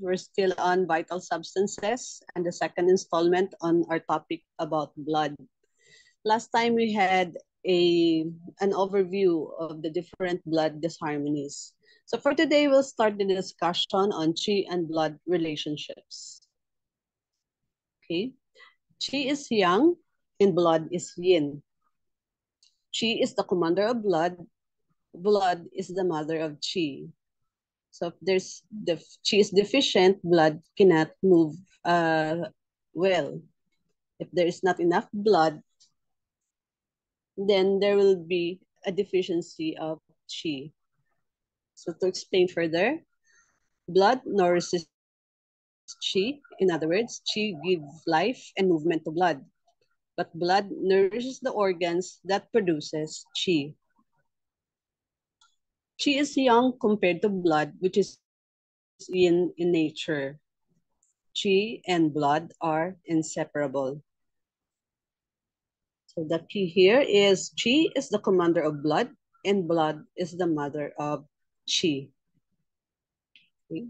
We're still on vital substances and the second installment on our topic about blood. Last time we had an overview of the different blood disharmonies. So for today, we'll start the discussion on qi and blood relationships. Okay, qi is yang and blood is yin. Qi is the commander of blood. Blood is the mother of qi. So if qi is deficient, blood cannot move well. If there is not enough blood, then there will be a deficiency of qi. So to explain further, blood nourishes qi. In other words, qi gives life and movement to blood. But blood nourishes the organs that produces qi. Qi is yang compared to blood, which is yin in nature. Qi and blood are inseparable. So the key here is qi is the commander of blood and blood is the mother of qi. Okay.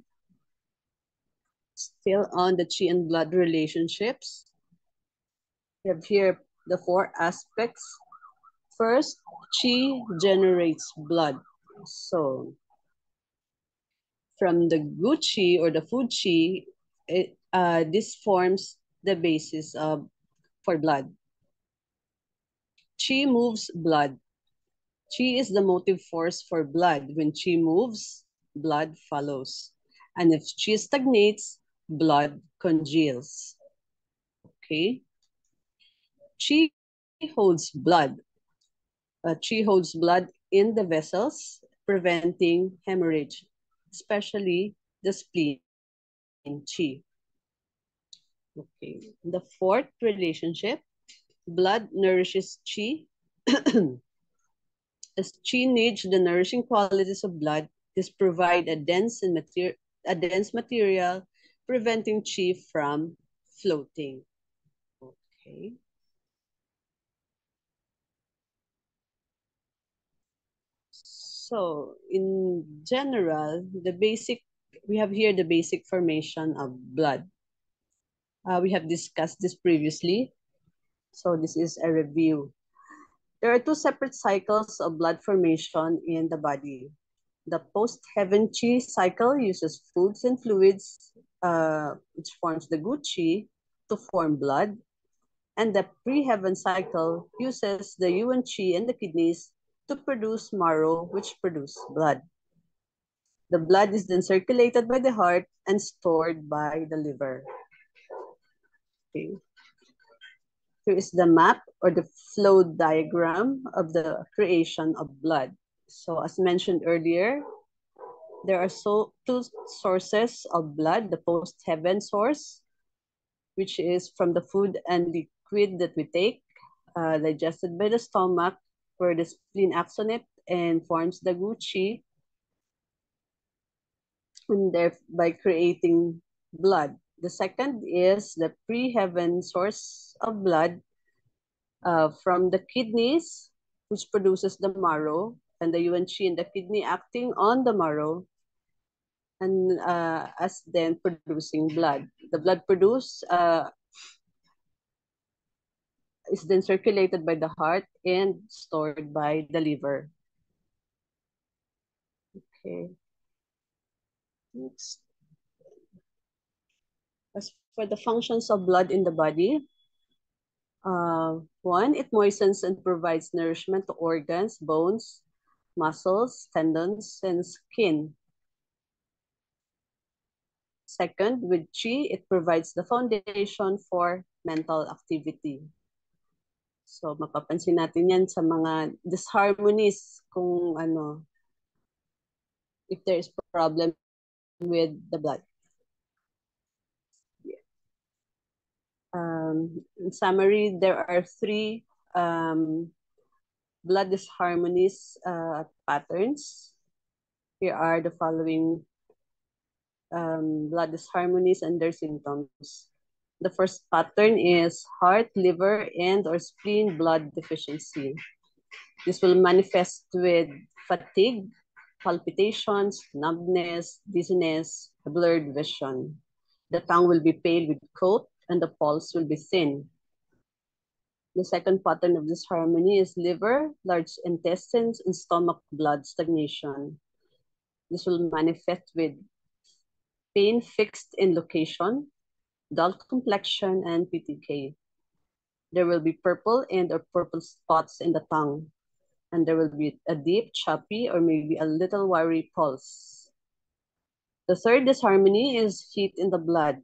Still on the qi and blood relationships. We have here the four aspects. First, qi generates blood. So from the good qi or the food qi, this forms the basis for blood. Qi moves blood. Qi is the motive force for blood. When qi moves, blood follows. And if qi stagnates, blood congeals. Okay. Qi holds blood. Qi holds blood in the vessels, preventing hemorrhage, especially the spleen qi. Okay. The fourth relationship, blood nourishes qi. As qi needs the nourishing qualities of blood, this provide a dense material, preventing qi from floating. Okay. So in general, we have here the basic formation of blood. We have discussed this previously, so this is a review. There are two separate cycles of blood formation in the body. The post-heaven qi cycle uses foods and fluids, which forms the good qi, to form blood. And the pre-heaven cycle uses the yuan qi and the kidneys to produce marrow, which produce blood. The blood is then circulated by the heart and stored by the liver. Okay. Here is the map or the flow diagram of the creation of blood. So as mentioned earlier, there are two sources of blood, the post-heaven source, which is from the food and liquid that we take, digested by the stomach, where the spleen acts on it and forms the gu qi, and thereby creating blood. The second is the pre-heaven source of blood from the kidneys, which produces the marrow, and the yuan qi in the kidney acting on the marrow, and as then producing blood. The blood produced is then circulated by the heart and stored by the liver. Okay. Next. As for the functions of blood in the body, one, it moistens and provides nourishment to organs, bones, muscles, tendons, and skin. Second, with qi, it provides the foundation for mental activity. So, mapapansin natin yan sa mga disharmonies kung ano, if there is problem with the blood. In summary, there are three blood disharmonies patterns. Here are the following blood disharmonies and their symptoms. The first pattern is heart, liver, and or spleen blood deficiency. This will manifest with fatigue, palpitations, numbness, dizziness, blurred vision. The tongue will be pale with coat and the pulse will be thin. The second pattern of disharmony is liver, large intestines, and stomach blood stagnation. This will manifest with pain fixed in location, dull complexion, and PTK. There will be purple and or purple spots in the tongue, and there will be a deep, choppy, or maybe a little wiry pulse. The third disharmony is heat in the blood.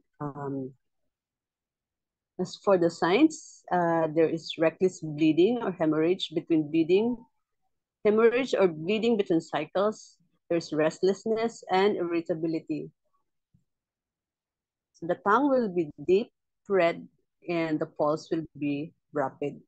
As for the signs, there is reckless bleeding or hemorrhage hemorrhage or bleeding between cycles. There's restlessness and irritability. So the tongue will be deep, red, and the pulse will be rapid.